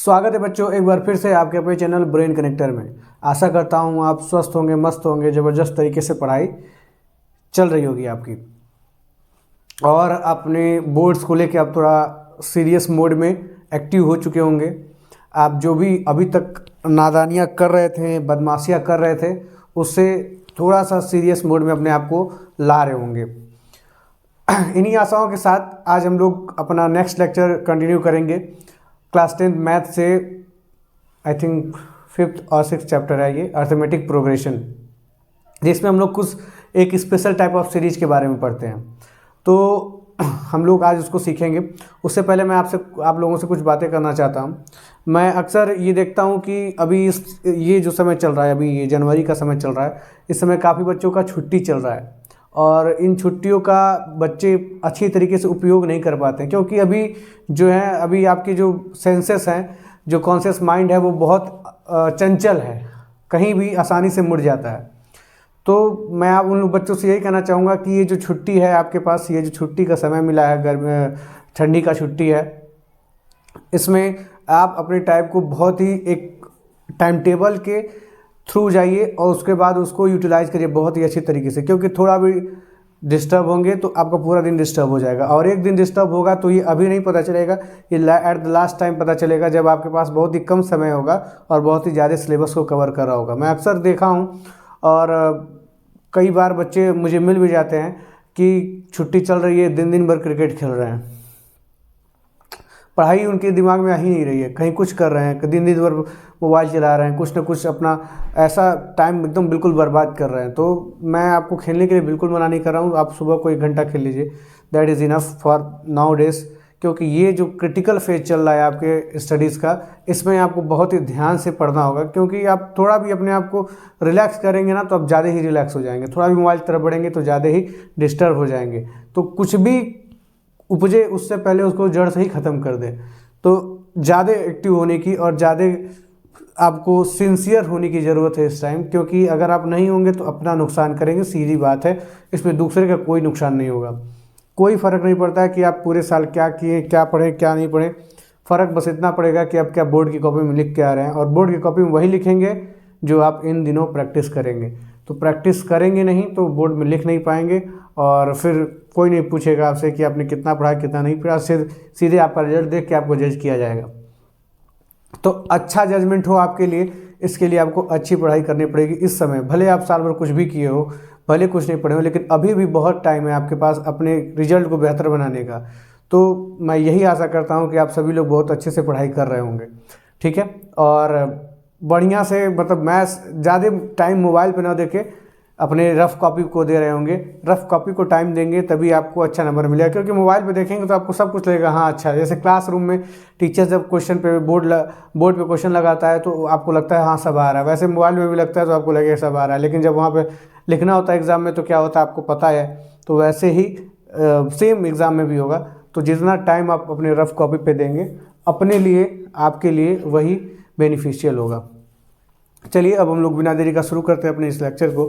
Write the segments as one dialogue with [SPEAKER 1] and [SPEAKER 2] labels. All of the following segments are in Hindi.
[SPEAKER 1] स्वागत है बच्चों, एक बार फिर से आपके अपने चैनल ब्रेन कनेक्टर में। आशा करता हूँ आप स्वस्थ होंगे, मस्त होंगे, ज़बरदस्त तरीके से पढ़ाई चल रही होगी आपकी और अपने बोर्ड्स को लेके आप थोड़ा सीरियस मोड में एक्टिव हो चुके होंगे। आप जो भी अभी तक नादानियाँ कर रहे थे, बदमाशियाँ कर रहे थे, उससे थोड़ा सा सीरियस मोड में अपने आप को ला रहे होंगे। इन्हीं आशाओं के साथ आज हम लोग अपना नेक्स्ट लेक्चर कंटिन्यू करेंगे। क्लास 10 मैथ से आई थिंक 5th और 6th चैप्टर है ये, अर्थमेटिक प्रोग्रेशन, जिसमें हम लोग कुछ एक स्पेशल टाइप ऑफ सीरीज के बारे में पढ़ते हैं। तो हम लोग आज उसको सीखेंगे। उससे पहले मैं आप लोगों से कुछ बातें करना चाहता हूँ। मैं अक्सर ये देखता हूँ कि अभी ये जो समय चल रहा है, अभी ये जनवरी का समय चल रहा है, इस समय काफ़ी बच्चों का छुट्टी चल रहा है और इन छुट्टियों का बच्चे अच्छी तरीके से उपयोग नहीं कर पाते हैं, क्योंकि अभी जो है, अभी आपकी जो सेंसेस हैं, जो कॉन्शियस माइंड है, वो बहुत चंचल है, कहीं भी आसानी से मुड़ जाता है। तो मैं आप उन बच्चों से यही कहना चाहूँगा कि ये जो छुट्टी है आपके पास, ये जो छुट्टी का समय मिला है, गर्मी ठंडी का छुट्टी है, इसमें आप अपने टाइम को बहुत ही एक टाइम टेबल के थ्रू जाइए और उसके बाद उसको यूटिलाइज़ करिए बहुत ही अच्छी तरीके से, क्योंकि थोड़ा भी डिस्टर्ब होंगे तो आपका पूरा दिन डिस्टर्ब हो जाएगा। और एक दिन डिस्टर्ब होगा तो ये अभी नहीं पता चलेगा, ये एट द लास्ट टाइम पता चलेगा, जब आपके पास बहुत ही कम समय होगा और बहुत ही ज़्यादा सिलेबस को कवर कर रहा होगा। मैं अक्सर देखा हूँ और कई बार बच्चे मुझे मिल भी जाते हैं कि छुट्टी चल रही है, दिन दिन भर क्रिकेट खेल रहे हैं, पढ़ाई उनके दिमाग में आ ही नहीं रही है, कहीं कुछ कर रहे हैं, दिन दिन भर मोबाइल चला रहे हैं, कुछ ना कुछ अपना ऐसा टाइम एकदम बिल्कुल बर्बाद कर रहे हैं। तो मैं आपको खेलने के लिए बिल्कुल मना नहीं कर रहा हूँ, आप सुबह को 1 घंटा खेल लीजिए, that is enough for now days. क्योंकि ये जो क्रिटिकल फेज चल रहा है आपके स्टडीज़ का, इसमें आपको बहुत ही ध्यान से पढ़ना होगा, क्योंकि आप थोड़ा भी अपने आप को रिलैक्स करेंगे ना तो आप ज़्यादा ही रिलैक्स हो जाएंगे, थोड़ा भी मोबाइल की तरफ बढ़ेंगे तो ज़्यादा ही डिस्टर्ब हो जाएंगे। तो कुछ भी उपजे उससे पहले उसको जड़ से ही ख़त्म कर दें। तो ज़्यादा एक्टिव होने की और ज़्यादा आपको सिंसियर होने की ज़रूरत है इस टाइम, क्योंकि अगर आप नहीं होंगे तो अपना नुकसान करेंगे, सीधी बात है, इसमें दूसरे का कोई नुकसान नहीं होगा। कोई फ़र्क नहीं पड़ता है कि आप पूरे साल क्या किए, क्या पढ़े, क्या नहीं पढ़े, फ़र्क बस इतना पड़ेगा कि आप क्या बोर्ड की कॉपी में लिख के आ रहे हैं, और बोर्ड की कॉपी में वही लिखेंगे जो आप इन दिनों प्रैक्टिस करेंगे। तो प्रैक्टिस करेंगे नहीं तो बोर्ड में लिख नहीं पाएंगे और फिर कोई नहीं पूछेगा आपसे कि आपने कितना पढ़ा, कितना नहीं पढ़ा, सीधे आपका रिजल्ट देख के आपको जज किया जाएगा। तो अच्छा जजमेंट हो आपके लिए, इसके लिए आपको अच्छी पढ़ाई करनी पड़ेगी इस समय। भले आप साल भर कुछ भी किए हो, भले कुछ नहीं पढ़े हो, लेकिन अभी भी बहुत टाइम है आपके पास अपने रिजल्ट को बेहतर बनाने का। तो मैं यही आशा करता हूँ कि आप सभी लोग बहुत अच्छे से पढ़ाई कर रहे होंगे, ठीक है। और बढ़िया से, मतलब मैं ज़्यादा टाइम मोबाइल पे ना देके अपने रफ़ कॉपी को दे रहे होंगे। रफ़ कॉपी को टाइम देंगे तभी आपको अच्छा नंबर मिलेगा, क्योंकि मोबाइल पे देखेंगे तो आपको सब कुछ लगेगा हाँ अच्छा। जैसे क्लासरूम में टीचर जब क्वेश्चन पे बोर्ड पे क्वेश्चन लगाता है तो आपको लगता है हाँ सब आ रहा है, वैसे मोबाइल में भी लगता है तो आपको लगेगा सब आ रहा है, लेकिन जब वहाँ पे लिखना होता है एग्ज़ाम में तो क्या होता है आपको पता है। तो वैसे ही सेम एग्ज़ाम में भी होगा। तो जितना टाइम आप अपने रफ़ कॉपी पे देंगे अपने लिए, आपके लिए वही बेनिफिशियल होगा। चलिए अब हम लोग बिना देरी का शुरू करते हैं अपने इस लेक्चर को।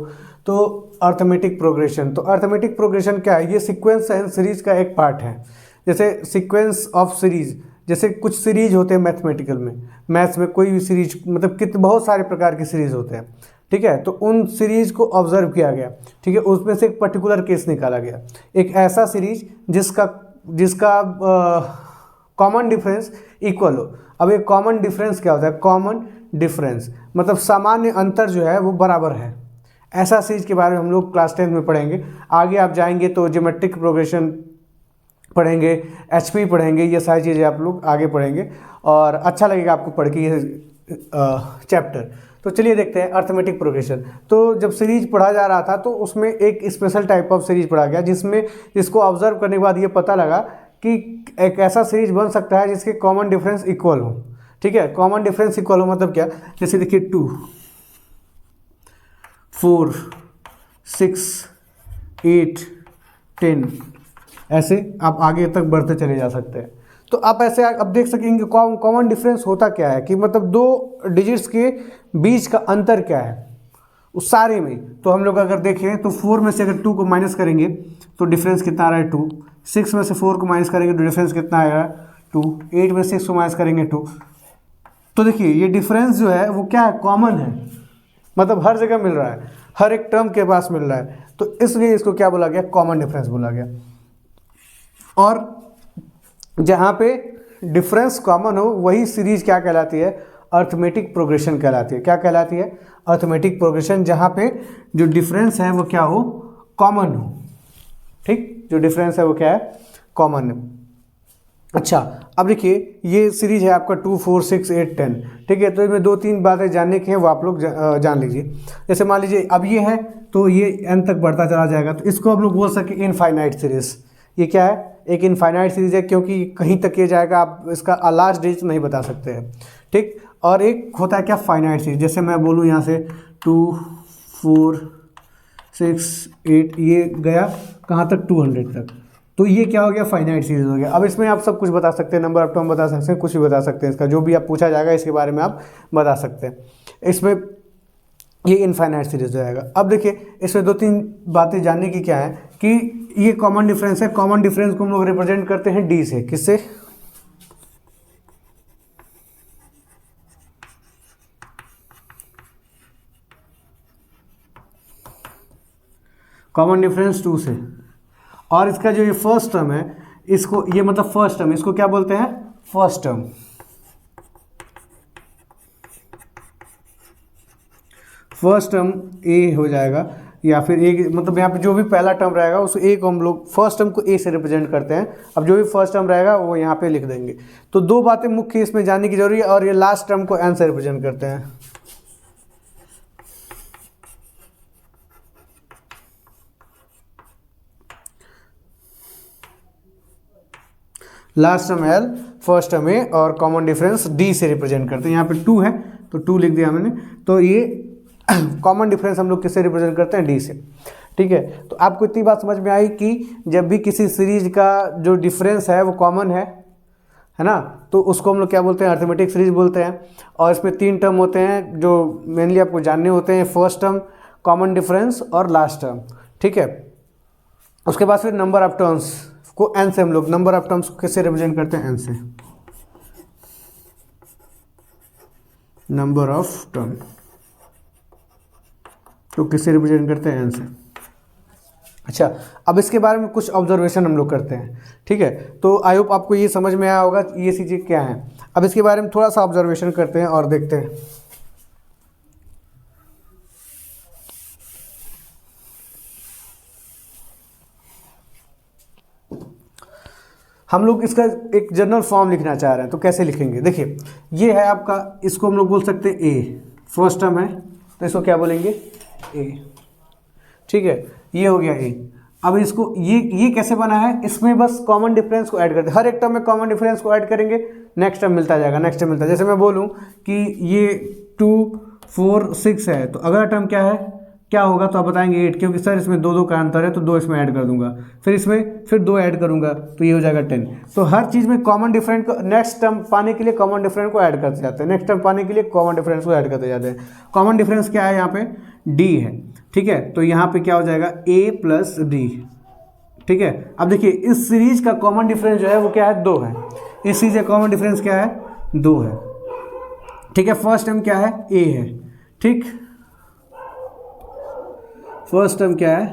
[SPEAKER 1] तो अर्थमेटिक प्रोग्रेशन, तो अर्थमेटिक प्रोग्रेशन क्या है? ये सीक्वेंस एंड सीरीज का एक पार्ट है। जैसे सीक्वेंस ऑफ सीरीज, जैसे कुछ सीरीज होते हैं मैथमेटिकल में, मैथ्स में कोई भी सीरीज, मतलब कितने बहुत सारे प्रकार के सीरीज होते हैं, ठीक है। तो उन सीरीज को ऑब्जर्व किया गया, ठीक है, उसमें से एक पर्टिकुलर केस निकाला गया, एक ऐसा सीरीज जिसका कॉमन डिफरेंस इक्वल हो। अब एक कॉमन डिफरेंस क्या होता है? कॉमन डिफरेंस मतलब सामान्य अंतर जो है वो बराबर है। ऐसा सीरीज के बारे में हम लोग क्लास 10 में पढ़ेंगे। आगे आप जाएंगे तो ज्योमेट्रिक प्रोग्रेशन पढ़ेंगे, एचपी पढ़ेंगे, ये सारी चीज़ें आप लोग आगे पढ़ेंगे और अच्छा लगेगा आपको पढ़ के ये चैप्टर। तो चलिए देखते हैं अर्थमेटिक प्रोग्रेशन। तो जब सीरीज पढ़ा जा रहा था तो उसमें एक स्पेशल टाइप ऑफ सीरीज पढ़ा गया, जिसको ऑब्जर्व करने के बाद ये पता लगा कि एक ऐसा सीरीज बन सकता है जिसके कॉमन डिफरेंस इक्वल हो, ठीक है। कॉमन डिफरेंस इक्वल हो मतलब क्या? जैसे देखिए 2, 4, 6, 8, 10, ऐसे आप आगे तक बढ़ते चले जा सकते हैं। तो आप ऐसे अब देख सकेंगे कॉमन डिफरेंस होता क्या है, कि मतलब 2 डिजिट्स के बीच का अंतर क्या है उस सारे में। तो हम लोग अगर देखें तो 4 में से अगर 2 को माइनस करेंगे तो डिफरेंस कितना आ रहा है? 2। 6 में से 4 को माइनस करेंगे तो डिफरेंस कितना आएगा? 2। 8 में 6 को माइनस करेंगे 2। तो देखिए ये डिफरेंस जो है वो क्या है, कॉमन है, मतलब हर जगह मिल रहा है, हर एक टर्म के पास मिल रहा है, तो इसलिए इसको क्या बोला गया, कॉमन डिफरेंस बोला गया। और जहाँ पे डिफरेंस कॉमन हो वही सीरीज क्या कहलाती है, अर्थमेटिक प्रोग्रेशन कहलाती है। क्या कहलाती है, अर्थमेटिक प्रोग्रेशन, जहाँ पे जो डिफरेंस है वो क्या हो, कॉमन हो। ठीक, जो डिफरेंस है वो क्या है, कॉमन है। अच्छा, अब देखिए ये सीरीज है आपका 2, 4, 6, 8, 10। ठीक है, तो इसमें 2-3 बातें जानने की हैं, वो आप लोग जान लीजिए। जैसे मान लीजिए अब ये है तो ये n तक बढ़ता चला जाएगा, तो इसको हम लोग बोल सके इनफाइनाइट सीरीज। ये क्या है, एक इनफाइनाइट सीरीज है, क्योंकि कहीं तक ये जाएगा, आप इसका लास्ट डिजिट नहीं बता सकते हैं। ठीक, और एक होता है क्या, फाइनाइट सीरीज। जैसे मैं बोलूँ यहाँ से 2, 4, 6, 8, ये गया कहाँ तक, 200 तक, तो ये क्या हो गया, फाइनाइट सीरीज हो गया। अब इसमें आप सब कुछ बता सकते हैं, नंबर ऑफ टर्म बता सकते हैं, कुछ भी बता सकते हैं, इसका जो भी आप पूछा जाएगा इसके बारे में आप बता सकते हैं। इसमें ये इनफाइनाइट सीरीज हो जाएगा। अब देखिए इसमें 2-3 बातें जानने की क्या है कि ये कॉमन डिफरेंस है। कॉमन डिफरेंस को हम लोग रिप्रेजेंट करते हैं डी से। किससे, कॉमन डिफरेंस 2 से। और इसका जो ये फर्स्ट टर्म है, इसको, ये मतलब फर्स्ट टर्म, इसको क्या बोलते हैं, फर्स्ट टर्म। फर्स्ट टर्म ए हो जाएगा, या फिर ए, मतलब यहाँ पे जो भी पहला टर्म रहेगा उस ए को हम लोग फर्स्ट टर्म को ए से रिप्रेजेंट करते हैं। अब जो भी फर्स्ट टर्म रहेगा वो यहाँ पे लिख देंगे। तो 2 बातें मुख्य इसमें जानने की जरूरी है। और ये लास्ट टर्म को एन से रिप्रेजेंट करते हैं। Last term L, first term A, और कॉमन डिफरेंस डी से रिप्रेजेंट करते हैं। यहाँ पे 2 है तो 2 लिख दिया मैंने। तो ये कॉमन डिफरेंस हम लोग किससे रिप्रेजेंट करते हैं, डी से। ठीक है, तो आपको इतनी बात समझ में आई कि जब भी किसी सीरीज का जो डिफरेंस है वो कॉमन है ना, तो उसको हम लोग क्या बोलते हैं, अर्थमेटिक सीरीज बोलते हैं। और इसमें 3 टर्म होते हैं जो मेनली आपको जानने होते हैं, फर्स्ट टर्म, कॉमन डिफरेंस और लास्ट टर्म। ठीक है, उसके बाद फिर नंबर ऑफ टर्म्स को एन से, हम लोग नंबर ऑफ टर्म्स को किससे रिप्रेजेंट करते हैं, एन से, नंबर ऑफ टर्म तो किससे रिप्रेजेंट करते हैं, एन से। अच्छा, अब इसके बारे में कुछ ऑब्जर्वेशन हम लोग करते हैं। ठीक है, तो आई होप आपको ये समझ में आया होगा ये चीज़ें क्या हैं। अब इसके बारे में थोड़ा सा ऑब्जर्वेशन करते हैं और देखते हैं। हम लोग इसका एक जनरल फॉर्म लिखना चाह रहे हैं, तो कैसे लिखेंगे, देखिए ये है आपका, इसको हम लोग बोल सकते हैं ए, फर्स्ट टर्म है तो इसको क्या बोलेंगे, ए। ठीक है, ये हो गया ए। अब इसको ये कैसे बना है, इसमें बस कॉमन डिफरेंस को ऐड करते हैं, हर एक टर्म में कॉमन डिफरेंस को ऐड करेंगे, नेक्स्ट टर्म मिलता जाएगा, नेक्स्ट टर्म मिलता है। जैसे मैं बोलूँ कि ये 2, 4, 6 है, तो अगला टर्म क्या है, क्या होगा, तो आप बताएंगे 8, क्योंकि सर इसमें 2 का अंतर है तो 2 इसमें ऐड कर दूंगा, फिर इसमें फिर 2 ऐड करूंगा तो ये हो जाएगा 10। तो हर चीज़ में कॉमन डिफरेंट को नेक्स्ट टर्म पाने के लिए कॉमन डिफरेंट को ऐड करते जाते हैं, नेक्स्ट टर्म पाने के लिए कॉमन डिफरेंस को ऐड करते जाते हैं। कॉमन डिफरेंस क्या है यहाँ पे, डी है। ठीक है, तो यहाँ पे क्या हो जाएगा, ए प्लस डी। ठीक है, अब देखिए इस सीरीज का कॉमन डिफरेंस जो है वो क्या है, 2 है। इस सीरीज का कॉमन डिफरेंस क्या है, 2 है। ठीक है, फर्स्ट टर्म क्या है, ए है। ठीक, फर्स्ट टर्म क्या है,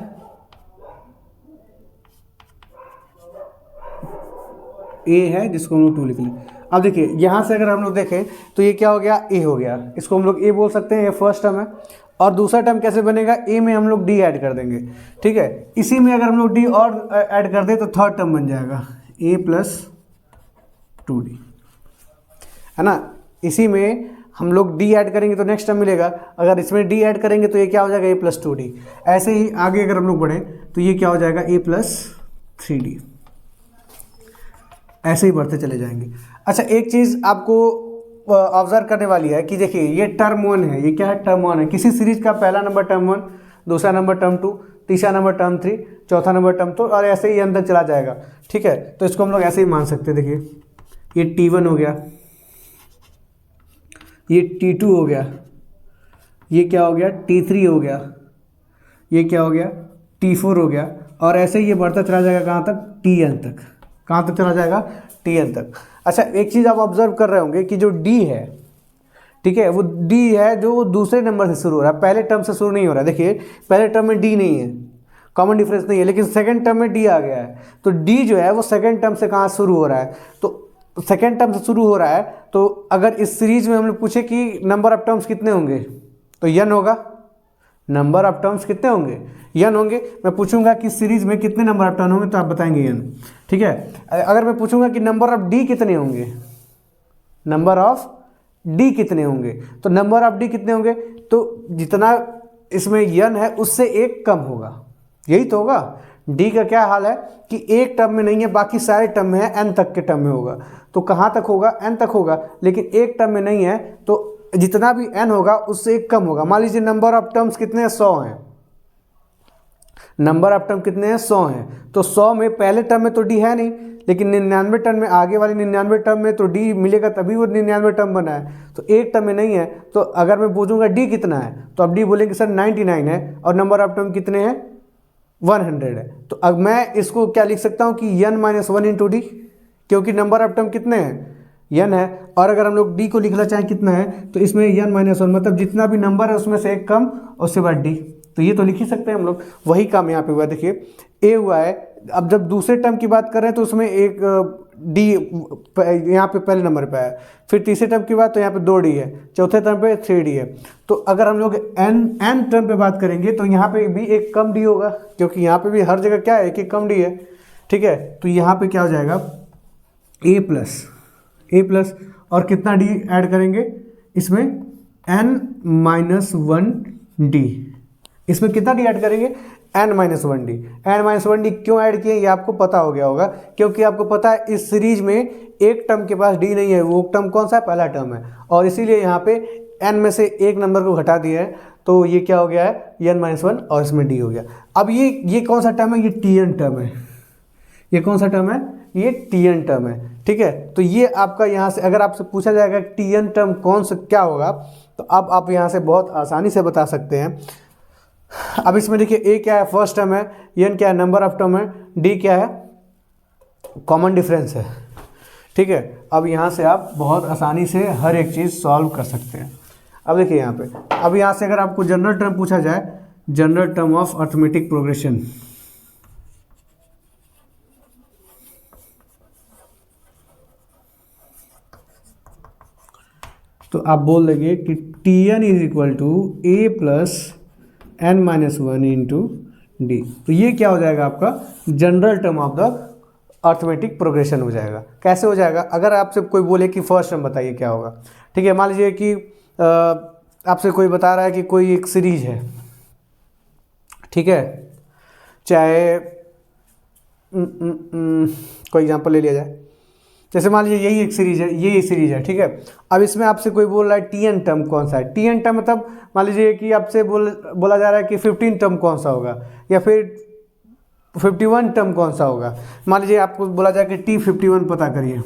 [SPEAKER 1] ए है, जिसको हम लोग 2 लिख लें। अब देखिए यहाँ से अगर हम लोग देखें तो ये क्या हो गया, ए हो गया, इसको हम लोग ए बोल सकते हैं, ये फर्स्ट टर्म है। और दूसरा टर्म कैसे बनेगा, ए में हम लोग डी ऐड कर देंगे। ठीक है, इसी में अगर हम लोग डी और ऐड कर दें तो थर्ड टर्म बन जाएगा ए प्लस 2d, है ना। इसी में हम लोग डी ऐड करेंगे तो नेक्स्ट टर्म मिलेगा, अगर इसमें डी ऐड करेंगे तो ये क्या हो जाएगा, ए प्लस 2d। ऐसे ही आगे अगर हम लोग बढ़ें तो ये क्या हो जाएगा, ए प्लस 3d। ऐसे ही बढ़ते चले जाएंगे। अच्छा, एक चीज़ आपको ऑब्जर्व करने वाली है कि देखिए ये टर्म 1 है, ये क्या है, टर्म 1 है। किसी सीरीज का पहला नंबर टर्म 1, दूसरा नंबर टर्म 2, तीसरा नंबर टर्म 3, चौथा नंबर टर्म 2, और ऐसे ही अंदर चला जाएगा। ठीक है, तो इसको हम लोग ऐसे ही मान सकते हैं। देखिए ये T1 हो गया, ये T2 हो गया, ये क्या हो गया, T3 हो गया, ये क्या हो गया, T4 हो गया, और ऐसे ही ये बढ़ता चला जाएगा कहाँ तक, Tn तक। कहाँ तक चला जाएगा, Tn तक। अच्छा, एक चीज़ आप ऑब्जर्व कर रहे होंगे कि जो D है ठीक है, वो डी है जो वो दूसरे नंबर से शुरू हो रहा है, पहले टर्म से शुरू नहीं हो रहा है। देखिए पहले टर्म में डी नहीं है, कॉमन डिफरेंस नहीं है, लेकिन सेकंड टर्म में डी आ गया है। तो डी जो है वो सेकंड टर्म से कहाँ शुरू हो रहा है, तो सेकंड टर्म से शुरू हो रहा है। तो अगर इस सीरीज में हम लोग पूछे कि नंबर ऑफ टर्म्स कितने होंगे, तो n होगा। नंबर ऑफ टर्म्स कितने होंगे, n होंगे। मैं पूछूंगा कि सीरीज में कितने नंबर ऑफ टर्म होंगे, तो आप बताएंगे n। ठीक है, अगर मैं पूछूंगा कि नंबर ऑफ डी कितने होंगे, नंबर ऑफ डी कितने होंगे, तो नंबर ऑफ डी कितने होंगे, तो जितना इसमें n है उससे एक कम होगा, यही तो होगा। डी का क्या हाल है कि एक टर्म में नहीं है, बाकी सारे टर्म में है, n तक के टर्म में होगा। तो कहाँ तक होगा, n तक होगा, लेकिन एक टर्म में नहीं है, तो जितना भी n होगा उससे एक कम होगा। मान लीजिए नंबर ऑफ टर्म्स कितने हैं, 100 हैं। नंबर ऑफ टर्म कितने हैं, 100 हैं। तो 100 में पहले टर्म में तो डी है नहीं, लेकिन 99 टर्म में, आगे वाले 99 टर्म में तो डी मिलेगा, तभी वो 99 टर्म बना है। तो एक टर्म में नहीं है, तो अगर मैं पूछूंगा डी कितना है, तो अब डी बोलेंगे सर 99 है, और नंबर ऑफ टर्म कितने हैं, 100 है। तो अब मैं इसको क्या लिख सकता हूँ कि n - 1 इंटू डी, क्योंकि नंबर ऑफ टर्म कितने हैं, n है। और अगर हम लोग d को लिखना चाहें कितना है, तो इसमें n - 1 मतलब जितना भी नंबर है उसमें से एक कम और उसके बाद d, तो ये तो लिख ही सकते हैं हम लोग। वही काम यहाँ पे हुआ, देखिए a हुआ है। अब जब दूसरे टर्म की बात कर रहे हैं तो उसमें एक d यहाँ पे पहले नंबर पे है, फिर तीसरे टर्म की बात तो यहाँ पे 2d है, चौथे टर्म पे 3d है। तो अगर हम लोग n टर्म पे बात करेंगे तो यहाँ पे भी एक कम d होगा, क्योंकि यहाँ पे भी हर जगह क्या है, एक कम d है। ठीक है, तो यहाँ पे क्या हो जाएगा, a प्लस और कितना d ऐड करेंगे इसमें, n - 1d, इसमें कितना d ऐड करेंगे, n - 1d। n - 1d क्यों ऐड किए ये आपको पता हो गया होगा, क्योंकि आपको पता है इस सीरीज में एक टर्म के पास d नहीं है, वो टर्म कौन सा है, पहला टर्म है, और इसीलिए यहाँ पे n में से एक नंबर को घटा दिया है, तो ये क्या हो गया है, n - 1 और इसमें d हो गया। अब ये कौन सा टर्म है, ये tn टर्म है। ये कौन सा टर्म है, ये tn टर्म है। ठीक है, तो ये आपका यहाँ से अगर आपसे पूछा जाएगा tn टर्म कौन सा क्या होगा, तो अब आप यहाँ से बहुत आसानी से बता सकते हैं। अब इसमें देखिए a क्या है, फर्स्ट टर्म है, n क्या है, नंबर ऑफ टर्म है, d क्या है, कॉमन डिफरेंस है। ठीक है, अब यहाँ से आप बहुत आसानी से हर एक चीज़ सॉल्व कर सकते हैं। अब देखिए यहाँ पे, अब यहाँ से अगर आपको जनरल टर्म पूछा जाए, general term of arithmetic progression, तो आप बोल देंगे कि tn is equal to a plus n - 1 into D. तो ये क्या हो जाएगा, आपका general term of the arithmetic progression हो जाएगा। कैसे हो जाएगा, अगर आपसे कोई बोले कि फर्स्ट टर्म बताइए क्या होगा। ठीक है, मान लीजिए कि आपसे कोई बता रहा है कि कोई एक सीरीज है, ठीक है, चाहे कोई एग्जांपल ले लिया जाए, जैसे मान लीजिए यही एक सीरीज है, ये सीरीज है। ठीक है, अब इसमें आपसे कोई बोल रहा है टीएन टर्म कौन सा है। टीएन टर्म मतलब मान लीजिए कि आपसे बोला जा रहा है कि 15 टर्म कौन सा होगा, या फिर 51 टर्म कौन सा होगा। मान लीजिए आपको बोला जाए कि T51 पता करिए,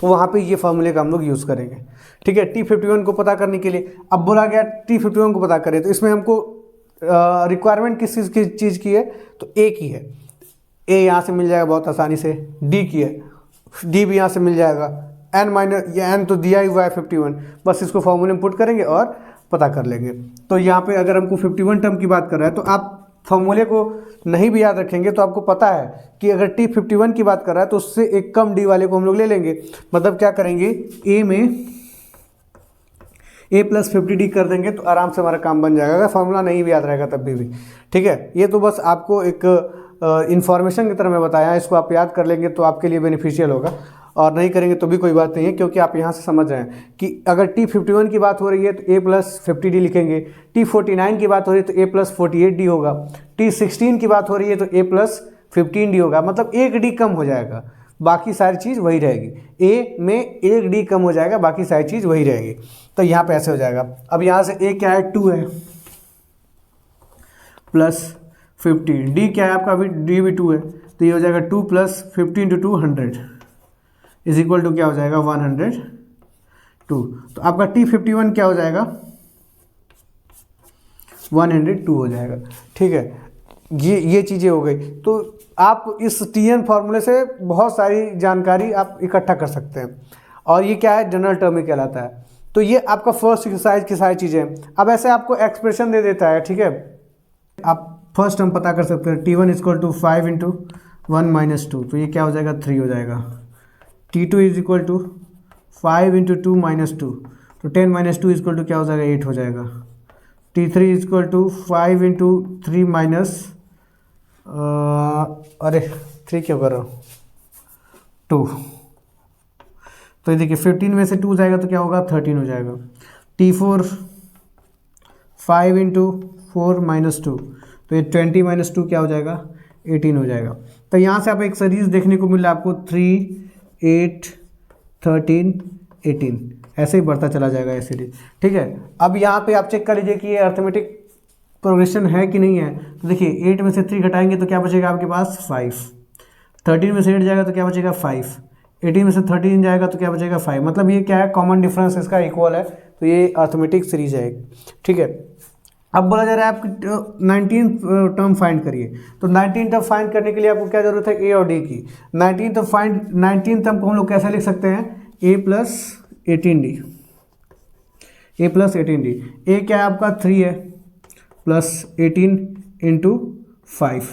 [SPEAKER 1] तो वहाँ पे ये फॉर्मूले का हम लोग यूज़ करेंगे। ठीक है, T51 को पता करने के लिए अब बोला गया T51 को पता करें, तो इसमें हमको रिक्वायरमेंट किस चीज़ की है, तो ए की है। ए यहाँ से मिल जाएगा बहुत आसानी से, डी की है, डी भी यहाँ से मिल जाएगा, एन माइनस या एन तो दिया ही हुआ है 51, बस इसको फॉर्मूले में पुट करेंगे और पता कर लेंगे। तो यहाँ पे अगर हमको 51 टर्म की बात कर रहा है, तो आप फॉर्मूले को नहीं भी याद रखेंगे तो आपको पता है कि अगर T51 की बात कर रहा है तो उससे एक कम डी वाले को हम लोग ले लेंगे। मतलब क्या करेंगे, ए में a प्लस 50d कर देंगे तो आराम से हमारा काम बन जाएगा। अगर फॉर्मूला नहीं भी याद रहेगा तब भी ठीक है। ये तो बस आपको एक इन्फॉर्मेशन की तरह मैं बताया, इसको आप याद कर लेंगे तो आपके लिए बेनिफिशियल होगा, और नहीं करेंगे तो भी कोई बात नहीं है, क्योंकि आप यहाँ से समझ रहे हैं कि अगर T51 की बात हो रही है तो a प्लस 50d लिखेंगे, T49 की बात हो रही है तो a प्लस 48d होगा, T16 की बात हो रही है तो a प्लस 15d होगा। मतलब एक d कम हो जाएगा, बाकी सारी चीज़ वही रहेगी। a में एक d कम हो जाएगा, बाकी सारी चीज़ वही रहेगी। तो यहाँ पे ऐसे हो जाएगा। अब यहाँ से a क्या है, 2 है प्लस 50, d क्या है आपका, अभी d भी 2 है, तो ये हो जाएगा 2 plus 50 into 2 100 is equal to क्या हो जाएगा 102। तो आपका T51 क्या हो जाएगा 102 हो जाएगा। ठीक है, ये चीज़ें हो गई। तो आप इस TN फार्मूले से बहुत सारी जानकारी आप इकट्ठा कर सकते हैं। और ये क्या है, जनरल टर्म ही कहलाता है। तो ये आपका फर्स्ट एक्सरसाइज की सारी चीज़ें। अब ऐसे आपको एक्सप्रेशन दे देता है, ठीक है, आप फर्स्ट टर्म पता कर सकते हैं, T1 equal to 5 into 1 minus 2, तो ये क्या हो जाएगा, 3 हो जाएगा। T2 is equal to 5 into 2 minus 2, तो 10 माइनस 2 इक्वल टू क्या हो जाएगा, 8 हो जाएगा। T3 is equal to 5 into 3 minus अरे 3 क्यों कर रहा हूँ, 2, तो ये देखिए 15 में से 2 जाएगा तो क्या होगा, 13 हो जाएगा। T4 5 इंटू 4 माइनस 2, तो ये 20 माइनस 2 क्या हो जाएगा, 18 हो जाएगा। तो यहाँ से आप एक सीरीज देखने को मिल रहा है आपको 3, 8, 13, 18, ऐसे ही बढ़ता चला जाएगा ये सीरीज, ठीक है। अब यहाँ पे आप चेक कर लीजिए कि ये अर्थमेटिक प्रोग्रेशन है कि नहीं है। तो देखिए 8 में से 3 घटाएंगे तो क्या बचेगा आपके पास, 5, 13 में से 8 जाएगा तो क्या बचेगा, 5, 18 में से 13 जाएगा तो क्या बचेगा, 5, मतलब ये क्या है, कॉमन डिफरेंस इसका इक्वल है, तो ये अर्थमेटिक सीरीज है, ठीक है। अब बोला जा रहा है आपकी 19 टर्म फाइंड करिए, तो 19 टर्म फाइंड करने के लिए आपको क्या जरूरत है, ए और डी की। 19 टर्म को हम लोग कैसे लिख सकते हैं, ए प्लस 18डी, ए प्लस 18डी। ए क्या है आपका 3 है, प्लस 18 इंटू 5,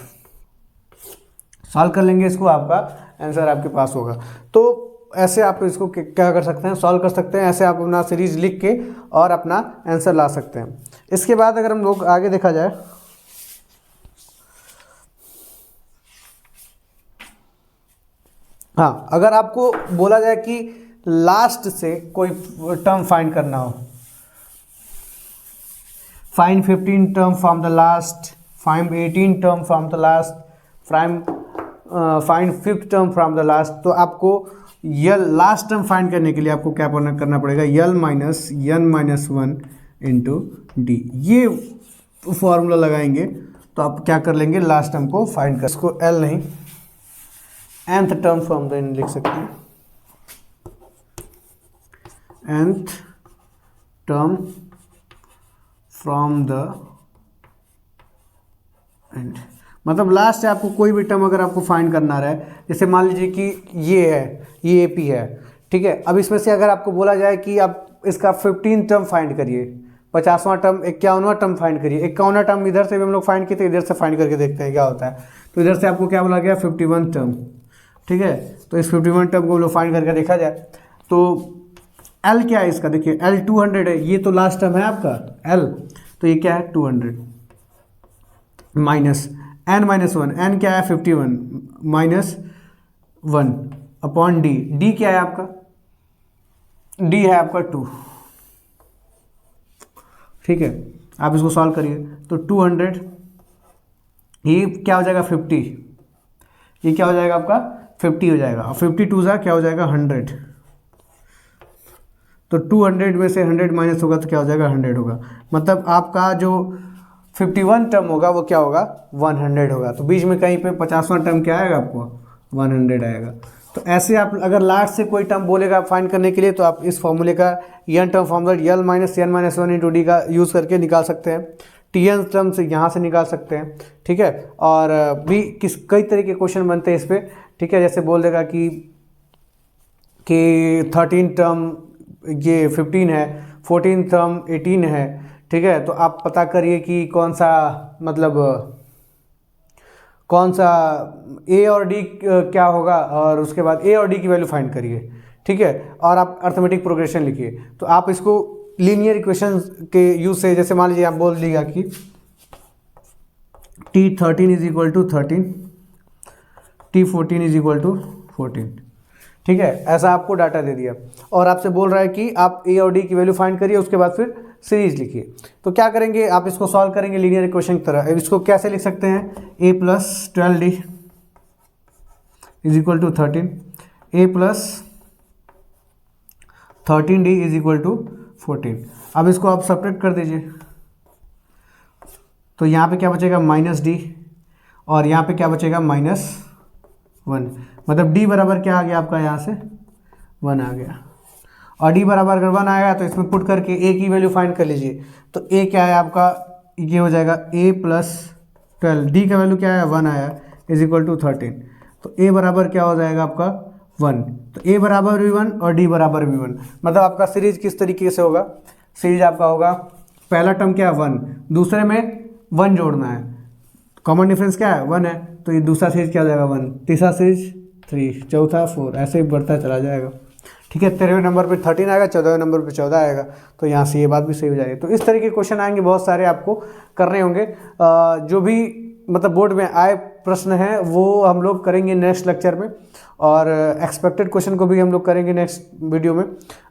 [SPEAKER 1] सॉल्व कर लेंगे इसको, आपका आंसर आपके पास होगा। तो ऐसे आप इसको क्या कर सकते हैं, सॉल्व कर सकते हैं, ऐसे आप अपना सीरीज लिख के और अपना आंसर ला सकते हैं। इसके बाद अगर हम लोग आगे देखा जाए, हाँ, अगर आपको बोला जाए कि लास्ट से कोई टर्म फाइंड करना हो, find 15 term from the last, find 18 term from the last, find 5th term from the last, तो आपको यल लास्ट टर्म फाइंड करने के लिए आपको क्या करना पड़ेगा, L minus n minus 1 into D, ये फॉर्मूला लगाएंगे तो आप क्या कर लेंगे, लास्ट टर्म को फाइंड कर, इसको l नहीं nth term from the end लिख सकते हैं, nth term from the end, मतलब लास्ट से आपको कोई भी टर्म अगर आपको फाइंड करना रहा है, जैसे मान लीजिए कि ये है, ये AP है, ठीक है। अब इसमें से अगर आपको बोला जाए कि आप इसका 15 टर्म फाइंड करिए, 50वां टर्म, 51वां टर्म फाइंड करिए, 51वां टर्म इधर से भी हम लोग फाइंड किए थे, इधर से फाइंड करके देखते हैं क्या होता है। तो इधर से आपको क्या बोला गया, 51 टर्म, ठीक है। तो इस 51 टर्म को हम लोग फाइंड करके देखा जाए तो L क्या है इसका, देखिए L 200 है, ये तो लास्ट टर्म है आपका L, तो ये क्या है 200 माइनस n माइनस 1, n क्या है 51 माइनस 1 अपॉन डी, डी क्या है आपका, डी है आपका 2, ठीक है। आप इसको सॉल्व करिए तो 200, ये क्या हो जाएगा 50, ये क्या हो जाएगा आपका 50 हो जाएगा, और 52 सा क्या हो जाएगा 100, तो 200 में से 100 माइनस होगा तो क्या हो जाएगा 100 होगा, मतलब आपका जो 51 टर्म होगा वो क्या होगा 100 होगा। तो बीच में कहीं पे 50वां टर्म क्या आएगा आपको 100 आएगा। तो ऐसे आप अगर लास्ट से कोई टर्म बोलेगा फाइंड करने के लिए तो आप इस फॉर्मूले का n term formula L minus n minus 1 into D का यूज़ करके निकाल सकते हैं, Tn टर्म से यहाँ से निकाल सकते हैं, ठीक है। और भी कई तरह के क्वेश्चन बनते हैं इस पर, ठीक है। जैसे बोल देगा कि 13 टर्म ये 15 है, 14 टर्म 18 है, ठीक है। तो आप पता करिए कि कौन सा मतलब कौन सा ए और डी क्या होगा, और उसके बाद ए और डी की वैल्यू फाइंड करिए, ठीक है। और आप अर्थमेटिक प्रोग्रेशन लिखिए। तो आप इसको लीनियर इक्वेशन के यूज से, जैसे मान लीजिए आप बोल दिएगा कि T13 is equal to 13, T14 is equal to 14, ठीक है। ऐसा आपको डाटा दे दिया और आपसे बोल रहा है कि आप ए और डी की वैल्यू फाइंड करिए, उसके बाद फिर सीरीज लिखिए। तो क्या करेंगे, आप इसको सॉल्व करेंगे लीनियर इक्वेशन की तरह। इसको कैसे लिख सकते हैं, a plus 12d is equal to 13, a plus 13d is equal to 14। अब इसको आप सब्ट्रैक्ट कर दीजिए तो यहाँ पे क्या बचेगा माइनस डी, और यहाँ पे क्या बचेगा माइनस 1, मतलब d बराबर क्या आ गया आपका, यहाँ से 1 आ गया। और d बराबर अगर 1 आएगा तो इसमें पुट करके a की वैल्यू फाइंड कर लीजिए। तो a क्या है आपका, ये हो जाएगा a प्लस 12, d का वैल्यू क्या है 1 आया, इज इक्वल टू 13। तो a बराबर क्या हो जाएगा आपका 1, तो ए बराबर भी 1 और डी बराबर भी 1। मतलब आपका सीरीज किस तरीके से होगा, सीरीज आपका होगा पहला टर्म क्या है 1, दूसरे में 1 जोड़ना है, कॉमन डिफरेंस क्या है 1 है, तो ये दूसरा सीरीज क्या हो जाएगा 1, तीसरा सीरीज 3, चौथा 4, ऐसे ही बढ़ता चला जाएगा। ठीक है, 13वें नंबर पे 13 आएगा, 14वें नंबर पे 14 आएगा, तो यहाँ से ये बात भी सही हो जाएगी। तो इस तरह के क्वेश्चन आएंगे, बहुत सारे आपको करने होंगे। जो भी मतलब बोर्ड में आए प्रश्न हैं वो हम लोग करेंगे नेक्स्ट लेक्चर में, और एक्सपेक्टेड क्वेश्चन को भी हम लोग करेंगे नेक्स्ट वीडियो में।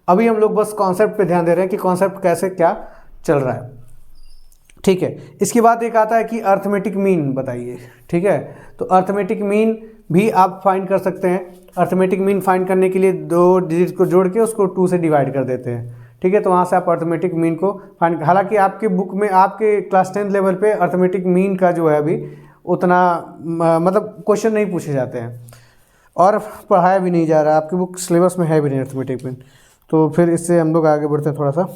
[SPEAKER 1] अभी हम लोग बस कॉन्सेप्ट पे ध्यान दे रहे हैं कि कॉन्सेप्ट कैसे क्या चल रहा है। ठीक है, इसके बाद एक आता है कि अर्थमेटिक मीन बताइए। ठीक है, तो अर्थमेटिक मीन भी आप फाइंड कर सकते हैं। अर्थमेटिक मीन फाइंड करने के लिए 2 डिजिट को जोड़ के उसको 2 से डिवाइड कर देते हैं। ठीक है, तो वहाँ से आप अर्थमेटिक मीन को फाइंड, हालांकि आपके बुक में आपके क्लास 10 लेवल पे अर्थमेटिक मीन का जो है अभी उतना मतलब क्वेश्चन नहीं पूछे जाते हैं और पढ़ाया भी नहीं जा रहा, आपकी बुक सिलेबस में है भी नहीं अर्थमेटिक मीन। तो फिर इससे हम लोग आगे बढ़ते हैं थोड़ा सा।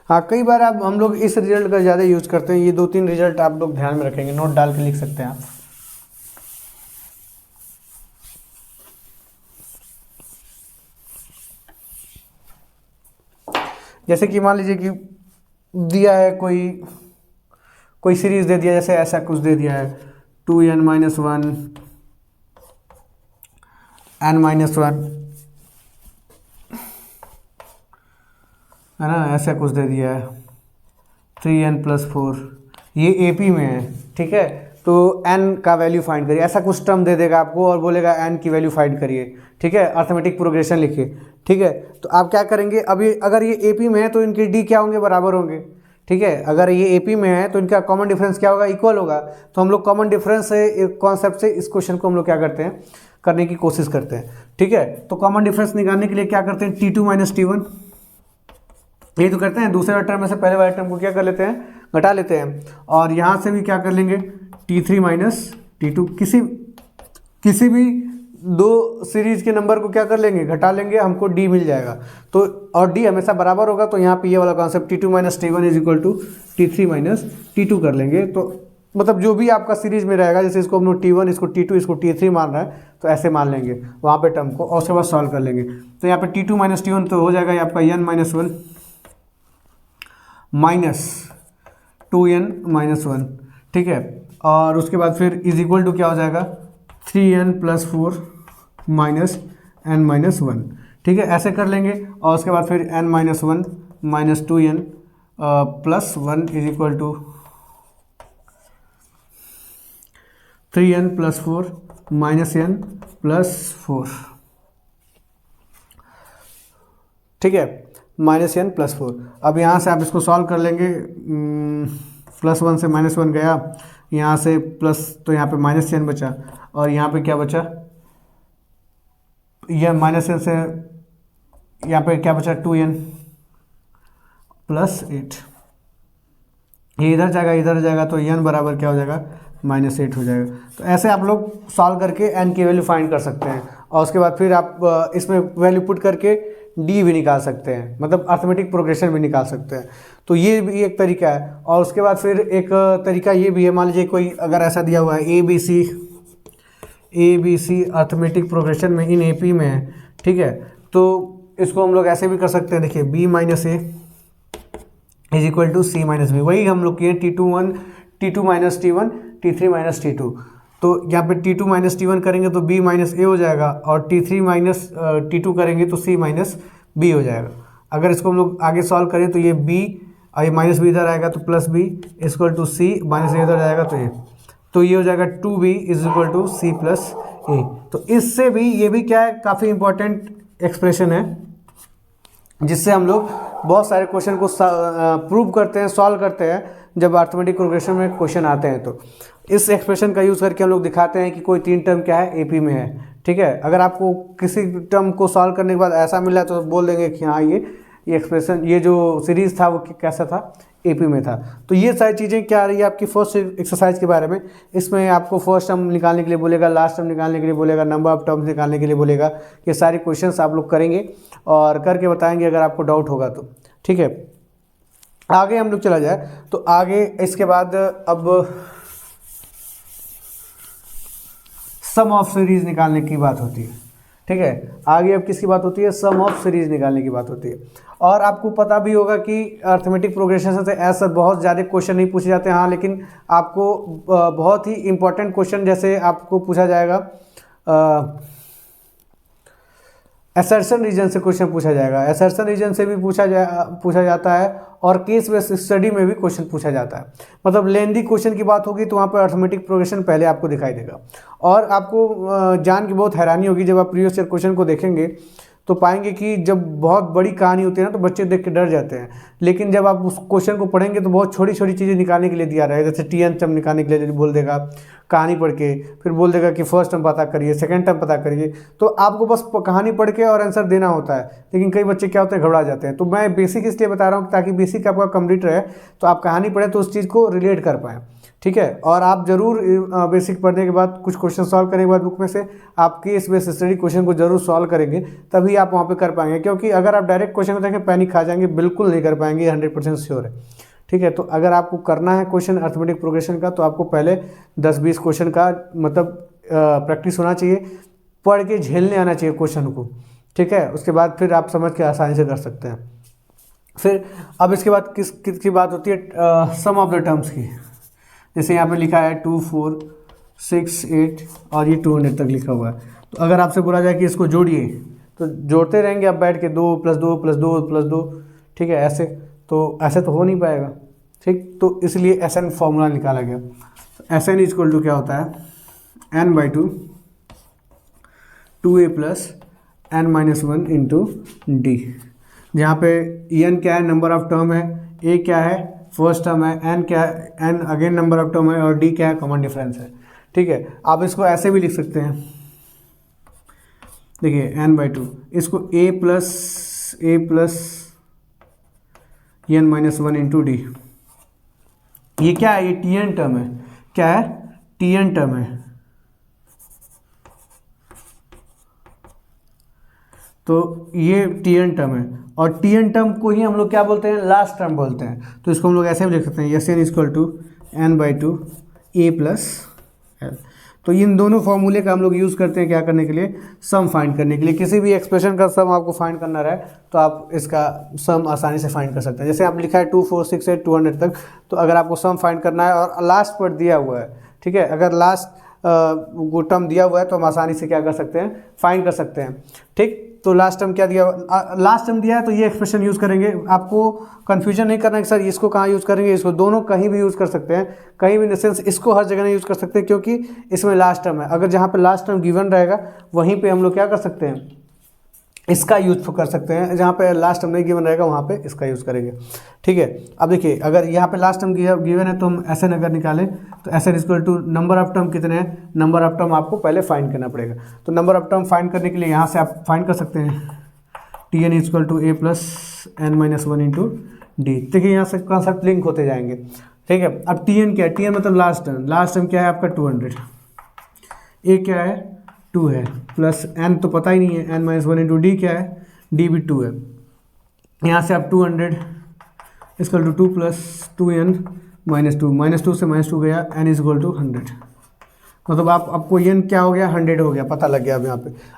[SPEAKER 1] हाँ, कई बार आप हम लोग इस रिजल्ट का ज़्यादा यूज करते हैं। ये 2-3 रिजल्ट आप लोग ध्यान में रखेंगे, नोट डाल के लिख सकते हैं आप। जैसे कि मान लीजिए कि दिया है कोई सीरीज दे दिया, जैसे ऐसा कुछ दे दिया है 2n - 1 n - 1 है ना, ऐसा कुछ दे दिया है 3n + 4, ये एपी में है। ठीक है, तो n का वैल्यू फाइंड करिए, ऐसा कुछ टर्म दे देगा आपको और बोलेगा n की वैल्यू फाइंड करिए। ठीक है, अर्थमेटिक प्रोग्रेशन लिखिए। ठीक है, तो आप क्या करेंगे, अभी अगर ये एपी में है तो इनके डी क्या होंगे, बराबर होंगे। ठीक है, अगर ये एपी में है तो इनका कॉमन डिफरेंस क्या होगा, इक्वल होगा। तो हम लोग कॉमन डिफरेंस से कॉन्सेप्ट से इस क्वेश्चन को हम लोग क्या करते हैं, करने की कोशिश करते हैं। ठीक है, तो कॉमन डिफरेंस निकालने के लिए क्या करते हैं, T2 - T1 ये तो करते हैं। दूसरे वाले टर्म में से पहले वाले टर्म को क्या कर लेते हैं, घटा लेते हैं, और यहाँ से भी क्या कर लेंगे T3 - T2, किसी भी 2 सीरीज के नंबर को क्या कर लेंगे, घटा लेंगे, हमको D मिल जाएगा। तो और D हमेशा बराबर होगा, तो यहाँ पे ये वाला concept T2 - T1 = T3 - T2 कर लेंगे। तो मतलब जो भी आपका सीरीज में रहेगा, जैसे इसको हम लोग T1, इसको T2, इसको T3 मान रहा है, तो ऐसे मान लेंगे वहाँ पे टर्म को, और उसके बाद सॉल्व कर लेंगे। तो यहाँ पे T2 - T1 तो हो जाएगा आपका n - 1 -2n - 1। ठीक है, और उसके बाद फिर इज इक्वल टू क्या हो जाएगा 3n + 4 -n - 1। ठीक है, ऐसे कर लेंगे, और उसके बाद फिर n - 1 - 2n + 1 = 3n + 4 -n + 4। ठीक है, -n + 4। अब यहाँ से आप इसको सॉल्व कर लेंगे, +1 से -1 गया, यहाँ से प्लस, तो यहाँ पे -n बचा, और यहाँ पे क्या बचा, यह -n से यहाँ पे क्या बचा 2n + 8। ये इधर जाएगा, तो n बराबर क्या हो जाएगा, -8 हो जाएगा। तो ऐसे आप लोग सॉल्व करके n की वैल्यू फाइंड कर सकते हैं, और उसके बाद फिर आप इसमें वैल्यू पुट करके डी भी निकाल सकते हैं, मतलब अर्थमेटिक प्रोग्रेशन भी निकाल सकते हैं। तो ये भी एक तरीका है। और उसके बाद फिर एक तरीका ये भी है, मान लीजिए कोई अगर ऐसा दिया हुआ है A B C arithmetic progression में इन एपी में है। ठीक है, तो इसको हम लोग ऐसे भी कर सकते हैं, देखिए b - a = c - b, वही हम लोग किए T2 - T1 T3 - T2। तो यहाँ पे T2 - T1 करेंगे तो b - a हो जाएगा, और T3 - T2 करेंगे तो c - b हो जाएगा। अगर इसको हम लोग आगे सॉल्व करें तो ये b और ये -b इधर आएगा तो +b = c, -a इधर जाएगा तो ये हो जाएगा 2b = c + a। तो इससे भी ये भी क्या है, काफ़ी इंपॉर्टेंट एक्सप्रेशन है, जिससे हम लोग बहुत सारे क्वेश्चन को प्रूव करते हैं, सॉल्व करते हैं जब अर्थमेटिक प्रोग्रेशन में क्वेश्चन आते हैं। तो इस एक्सप्रेशन का यूज़ करके हम लोग दिखाते हैं कि कोई 3 टर्म क्या है, एपी में है। ठीक है, अगर आपको किसी टर्म को सॉल्व करने के बाद ऐसा मिला तो बोल देंगे कि हाँ ये ये एक्सप्रेशन, ये जो सीरीज़ था वो कैसा था, एपी में था। तो ये सारी चीज़ें क्या आ रही है आपकी फर्स्ट एक्सरसाइज के बारे में। इसमें आपको फर्स्ट टर्म निकालने के लिए बोलेगा, लास्ट टर्म निकालने के लिए बोलेगा, नंबर ऑफ टर्म्स निकालने के लिए बोलेगा। ये सारे क्वेश्चंस आप लोग करेंगे और करके बताएंगे अगर आपको डाउट होगा तो, ठीक है। आगे हम लोग चला जाए तो आगे इसके बाद अब सम ऑफ सीरीज निकालने की बात होती है, ठीक है। आगे अब किसकी बात होती है, सम ऑफ सीरीज निकालने की बात होती है। और आपको पता भी होगा कि अर्थमेटिक प्रोग्रेशन से ऐसा बहुत ज़्यादा क्वेश्चन नहीं पूछे जाते हैं, हाँ, लेकिन आपको बहुत ही इंपॉर्टेंट क्वेश्चन जैसे आपको पूछा जाएगा असर्शन रीजन से क्वेश्चन पूछा जाएगा, असर्शन रीजन से भी पूछा जाता है, और केस बेस्ड स्टडी में भी क्वेश्चन पूछा जाता है। मतलब लेंदी क्वेश्चन की बात होगी तो वहाँ पर अर्थमेटिक प्रोग्रेशन पहले आपको दिखाई देगा। और आपको जान की बहुत हैरानी होगी जब आप प्रीवियस ईयर क्वेश्चन को देखेंगे तो पाएंगे कि जब बहुत बड़ी कहानी होती है ना तो बच्चे देख के डर जाते हैं, लेकिन जब आप उस क्वेश्चन को पढ़ेंगे तो बहुत छोटी छोटी चीज़ें निकालने के लिए दिया रहेगा। जैसे टी टर्म निकालने के लिए बोल देगा कहानी पढ़ के, फिर बोल देगा कि फर्स्ट टर्म पता करिए, सेकंड टर्म पता करिए। तो आपको बस कहानी पढ़ के और आंसर देना होता है, लेकिन कई बच्चे क्या होते हैं, घबरा जाते हैं। तो मैं बेसिक इसलिए बता रहा हूँ ताकि बेसिक आपका कंप्लीट रहे, तो आप कहानी पढ़ें तो उस चीज़ को रिलेट कर पाएँ, ठीक है। और आप जरूर बेसिक पढ़ने के बाद कुछ क्वेश्चन सॉल्व करने के बाद बुक में से आप केस बेस्ड स्टडी क्वेश्चन को जरूर सॉल्व करेंगे, तभी आप वहाँ पे कर पाएंगे। क्योंकि अगर आप डायरेक्ट क्वेश्चन को देखें पैनिक खा जाएंगे, बिल्कुल नहीं कर पाएंगे, 100% श्योर है, ठीक है। तो अगर आपको करना है क्वेश्चन अर्थमेटिक प्रोग्रेशन का तो आपको पहले 10-20 क्वेश्चन का मतलब प्रैक्टिस होना चाहिए, पढ़ के झेलने आना चाहिए क्वेश्चन को, ठीक है। उसके बाद फिर आप समझ के आसानी से कर सकते हैं। फिर अब इसके बाद किसकी बात होती है, सम ऑफ द टर्म्स की। जैसे यहाँ पे लिखा है 2, 4, 6, 8 और ये 200 तक लिखा हुआ है। तो अगर आपसे बोला जाए कि इसको जोड़िए तो जोड़ते रहेंगे आप बैठ के, 2 + 2 + 2 + 2, ठीक है। ऐसे तो हो नहीं पाएगा, ठीक। तो इसलिए SN फॉर्मूला निकाला गया। SN = क्या होता है, n/2 2a + n-1 × d, जहाँ पे n क्या है, नंबर ऑफ टर्म है, a क्या है, फर्स्ट टर्म है, n क्या है, n again number of term है, और d क्या है, कॉमन डिफरेंस है, ठीक है। आप इसको ऐसे भी लिख सकते हैं, देखिए n/2, इसको a + n-1 × d। ये क्या है, ये Tn टर्म है, क्या है, Tn टर्म है। तो ये Tn टर्म है, और Tn टर्म को ही हम लोग क्या बोलते हैं, लास्ट टर्म बोलते हैं। तो इसको हम लोग ऐसे भी लिख सकते हैं, SN = n/2 a + l। तो इन दोनों फॉर्मूले का हम लोग यूज़ करते हैं क्या करने के लिए, सम फाइंड करने के लिए। किसी भी एक्सप्रेशन का सम आपको फाइंड करना रहे तो आप इसका सम आसानी से फाइंड कर सकते हैं। जैसे आप लिखा है 2, 4, 6, 8 200 तक, तो अगर आपको सम फाइंड करना है और लास्ट पर दिया हुआ है, ठीक है, अगर लास्ट वो टर्म दिया हुआ है तो हम आसानी से क्या कर सकते हैं, फाइंड कर सकते हैं, ठीक। तो लास्ट टर्म क्या दिया, लास्ट टर्म दिया है तो ये एक्सप्रेशन यूज़ करेंगे। आपको कन्फ्यूजन नहीं करना है कि सर इसको कहाँ यूज़ करेंगे, इसको दोनों कहीं भी यूज़ कर सकते हैं, कहीं भी इन द सेंस इसको हर जगह नहीं यूज़ कर सकते क्योंकि इसमें लास्ट टर्म है। अगर जहाँ पे लास्ट टर्म गिवन रहेगा वहीं पे हम लोग क्या कर सकते हैं, इसका यूज कर सकते हैं। जहाँ पे लास्ट टर्म नहीं गिवन रहेगा वहाँ पे इसका यूज़ करेंगे, ठीक है। अब देखिए अगर यहाँ पे लास्ट टर्म गिवन है तो हम SN अगर निकालें तो SN = नंबर ऑफ टर्म कितने हैं, नंबर ऑफ टर्म आपको पहले फाइंड करना पड़ेगा। तो नंबर ऑफ टर्म फाइंड करने के लिए यहाँ से आप फाइंड कर सकते हैं Tn = a + n-1 × d। देखिए यहाँ से कॉन्सेप्ट लिंक होते जाएंगे, ठीक है। अब Tn क्या है, Tn मतलब लास्ट टर्म क्या है आपका 200, a क्या है 2 है, प्लस n तो पता ही नहीं है, n-1 × d क्या है, d भी 2 है। यहाँ से आप 200 = 2 + 2n - 2, -2 से -2 गया, n = 100। मतलब आपको n क्या हो गया, 100 हो गया, पता लग गया।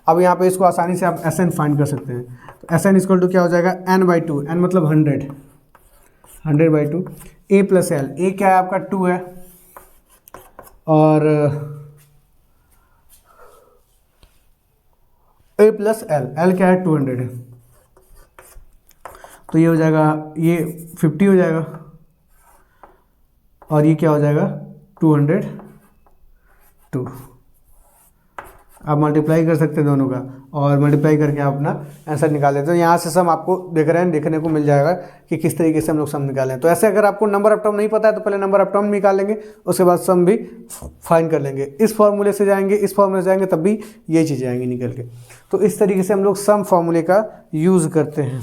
[SPEAKER 1] अब यहाँ पे इसको आसानी से आप SN फाइंड कर सकते हैं। तो SN = क्या हो जाएगा, n/2, n मतलब 100/2 a + l। a क्या है आपका 2 है, और a + l, l क्या है 200 है। तो ये हो जाएगा, ये 50 हो जाएगा, और ये क्या हो जाएगा 202। आप मल्टीप्लाई कर सकते हैं दोनों का, और मल्टीप्लाई करके आप अपना आंसर निकाल देते हो। यहाँ से सम आपको देखने को मिल जाएगा कि किस तरीके से हम लोग सम निकालें। तो ऐसे अगर आपको नंबर ऑफ टर्म नहीं पता है तो पहले नंबर ऑफ टर्म निकाल लेंगे, उसके बाद सम भी फाइंड कर लेंगे। इस फॉर्मूले से जाएंगे, इस फॉर्मूले से जाएंगे, तब भी ये चीज़ें आएंगी निकल के। तो इस तरीके से हम लोग सम फॉर्मूले का यूज़ करते हैं।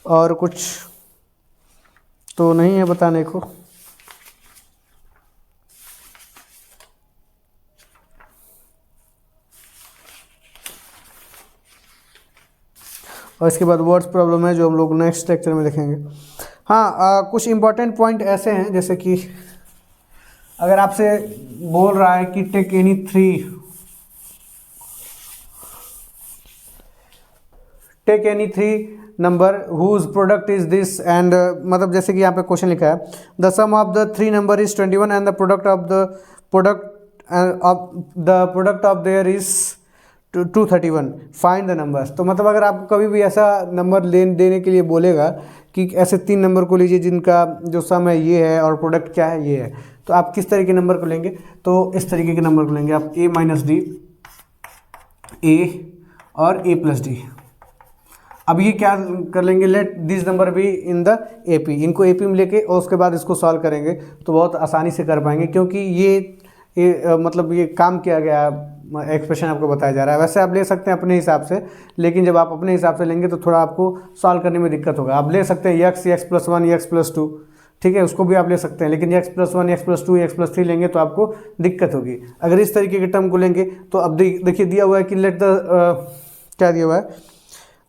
[SPEAKER 1] और कुछ तो नहीं है बताने को। और इसके बाद वर्ड्स प्रॉब्लम है जो हम लोग नेक्स्ट लेक्चर में देखेंगे। हाँ, कुछ इंपॉर्टेंट पॉइंट ऐसे हैं जैसे कि अगर आपसे बोल रहा है कि take any three number whose product is this and मतलब जैसे कि यहाँ पे क्वेश्चन लिखा है the sum of the three number is 21 and the product of their is 231 find the numbers. तो मतलब अगर आप कभी भी ऐसा नंबर देने के लिए बोलेगा कि ऐसे तीन नंबर को लीजिए जिनका जो सम है ये है और प्रोडक्ट क्या है ये है, तो आप किस तरीके के नंबर को लेंगे? तो इस तरीके के नंबर को लेंगे आप, a माइनस डी, a और a प्लस डी। अब ये क्या कर लेंगे, लेट दिस नंबर भी इन द एपी, इनको एपी में लेके और उसके बाद इसको सॉल्व करेंगे तो बहुत आसानी से कर पाएंगे, क्योंकि ये मतलब ये काम किया गया एक्सप्रेशन आपको बताया जा रहा है। वैसे आप ले सकते हैं अपने हिसाब से, लेकिन जब आप अपने हिसाब से लेंगे तो थोड़ा आपको सॉल्व करने में दिक्कत होगा। आप ले सकते हैं x plus one, x plus two, ठीक है, उसको भी आप ले सकते हैं, लेकिन x plus one, x plus two, x plus three लेंगे तो आपको दिक्कत होगी। अगर इस तरीके के टर्म को लेंगे तो अब देखिए दिया हुआ है कि लेट द क्या दिया हुआ है,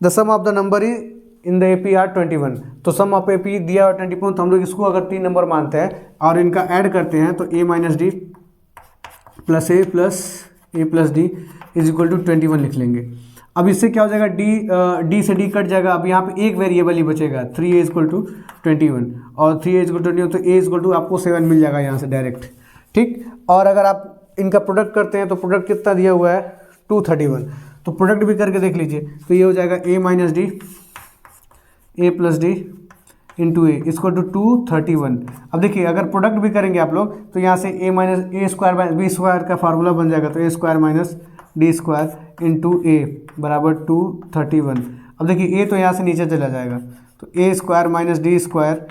[SPEAKER 1] the sum of the number is in the AP are 21। तो सम ऑफ एपी दिया हुआ 21, तो हम लोग इसको अगर तीन नंबर मानते हैं और इनका ऐड करते हैं तो a minus D plus A plus D is equal to 21 लिख लेंगे। अब इससे क्या हो जाएगा, डी से डी कट जाएगा। अब यहाँ पे एक वेरिएबल ही बचेगा, 3a इक्वल टू 21 और 3a इक्वल टू 21, तो a इक्वल टू आपको 7 मिल जाएगा यहाँ से डायरेक्ट, ठीक। और अगर आप इनका प्रोडक्ट करते हैं तो प्रोडक्ट कितना दिया हुआ है, 231, तो प्रोडक्ट भी करके देख लीजिए तो ये हो जाएगा a minus D, A plus D into A equal to 231। अब देखिए अगर प्रोडक्ट भी करेंगे आप लोग तो यहाँ से a minus a square by b square का फार्मूला बन जाएगा, तो a square minus d square into a बराबर 231। अब देखिए a तो यहाँ से नीचे चला जाएगा, तो a square minus d square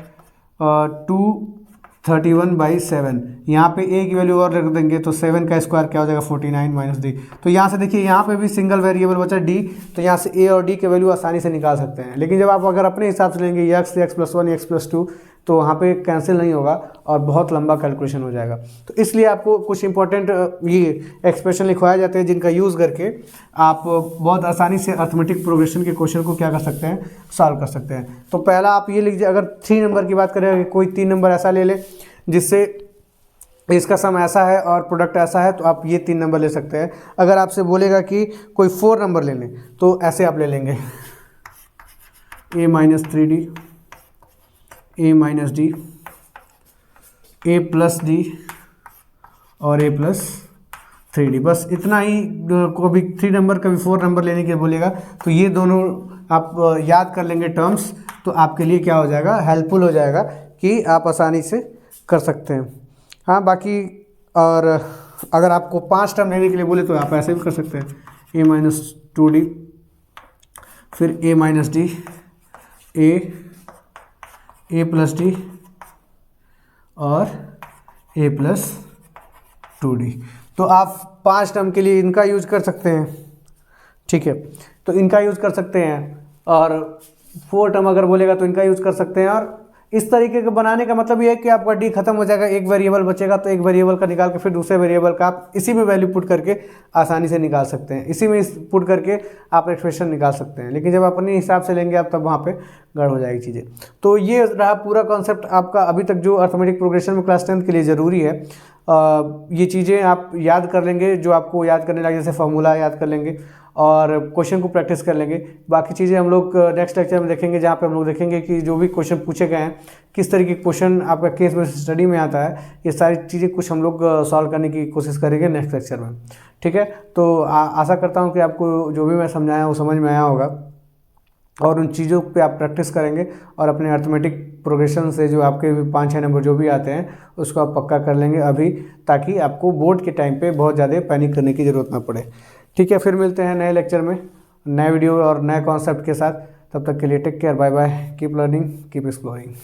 [SPEAKER 1] 231/7, यहाँ पे a की वैल्यू और रख देंगे तो 7 का स्क्वायर क्या हो जाएगा, 49 माइनस डी। तो यहाँ से देखिए यहाँ पे भी सिंगल वेरिएबल बचा d, तो यहाँ से a और d के वैल्यू आसानी से निकाल सकते हैं। लेकिन जब आप अगर अपने हिसाब से लेंगे x plus one, x plus two, तो वहाँ पे कैंसिल नहीं होगा और बहुत लंबा कैलकुलेशन हो जाएगा। तो इसलिए आपको कुछ इंपॉर्टेंट ये एक्सप्रेशन लिखवाए जाते हैं जिनका यूज़ करके आप बहुत आसानी से अर्थमेटिक प्रोग्रेशन के क्वेश्चन को क्या कर सकते हैं, सॉल्व कर सकते हैं। तो पहला आप ये लिख दीजिए, अगर 3 नंबर की बात करें, कोई 3 नंबर ऐसा ले ले जिससे इसका सम ऐसा है और प्रोडक्ट ऐसा है, तो आप ये 3 नंबर ले सकते हैं। अगर आपसे बोलेगा कि कोई 4 नंबर ले लें तो ऐसे आप ले लेंगे, a minus 3d, a minus D, a plus D और a प्लस 3d। बस इतना ही। कभी 3 नंबर कभी 4 नंबर लेने के लिए बोलेगा तो ये दोनों आप याद कर लेंगे टर्म्स, तो आपके लिए क्या हो जाएगा, हेल्पफुल हो जाएगा कि आप आसानी से कर सकते हैं। हाँ, बाकी और अगर आपको 5 टर्म लेने के लिए बोले तो आप ऐसे भी कर सकते हैं, a माइनस 2d, फिर a minus D, A plus D और a प्लस 2d। तो आप 5 टर्म के लिए इनका यूज कर सकते हैं, ठीक है, तो इनका यूज कर सकते हैं। और 4 टर्म अगर बोलेगा तो इनका यूज कर सकते हैं। और इस तरीके का बनाने का मतलब ये है कि आपका डी खत्म हो जाएगा, एक वेरिएबल बचेगा, तो एक वेरिएबल का निकाल के फिर दूसरे वेरिएबल का आप इसी में वैल्यू पुट करके आसानी से निकाल सकते हैं, इसी में पुट करके आप एक्सप्रेशन निकाल सकते हैं। लेकिन जब अपने हिसाब से लेंगे आप तब वहाँ पे गड़ हो जाएगी चीज़ें। तो ये रहा पूरा कॉन्सेप्ट आपका अभी तक जो अर्थमेटिक प्रोग्रेशन में क्लास 10 के लिए ज़रूरी है। ये चीज़ें आप याद कर लेंगे, जो आपको याद करने लगे, जैसे फार्मूला याद कर लेंगे और क्वेश्चन को प्रैक्टिस कर लेंगे। बाकी चीज़ें हम लोग नेक्स्ट लेक्चर में देखेंगे, जहाँ पे हम लोग देखेंगे कि जो भी क्वेश्चन पूछे गए हैं, किस तरीके के क्वेश्चन आपका केस बेस्ड स्टडी में आता है, ये सारी चीज़ें कुछ हम लोग सॉल्व करने की कोशिश करेंगे नेक्स्ट लेक्चर में, ठीक है। तो आशा करता हूँ कि आपको जो भी मैं समझाया वो समझ में आया होगा और उन चीज़ों पे आप प्रैक्टिस करेंगे और अपने अर्थमेटिक प्रोग्रेशन से जो आपके 5-6 नंबर जो भी आते हैं उसको आप पक्का कर लेंगे अभी, ताकि आपको बोर्ड के टाइम पे बहुत ज़्यादा पैनिक करने की ज़रूरत ना पड़े, ठीक है। फिर मिलते हैं नए लेक्चर में, नए वीडियो और नए कॉन्सेप्ट के साथ। तब तक के लिए take care, bye bye, keep learning, keep exploring.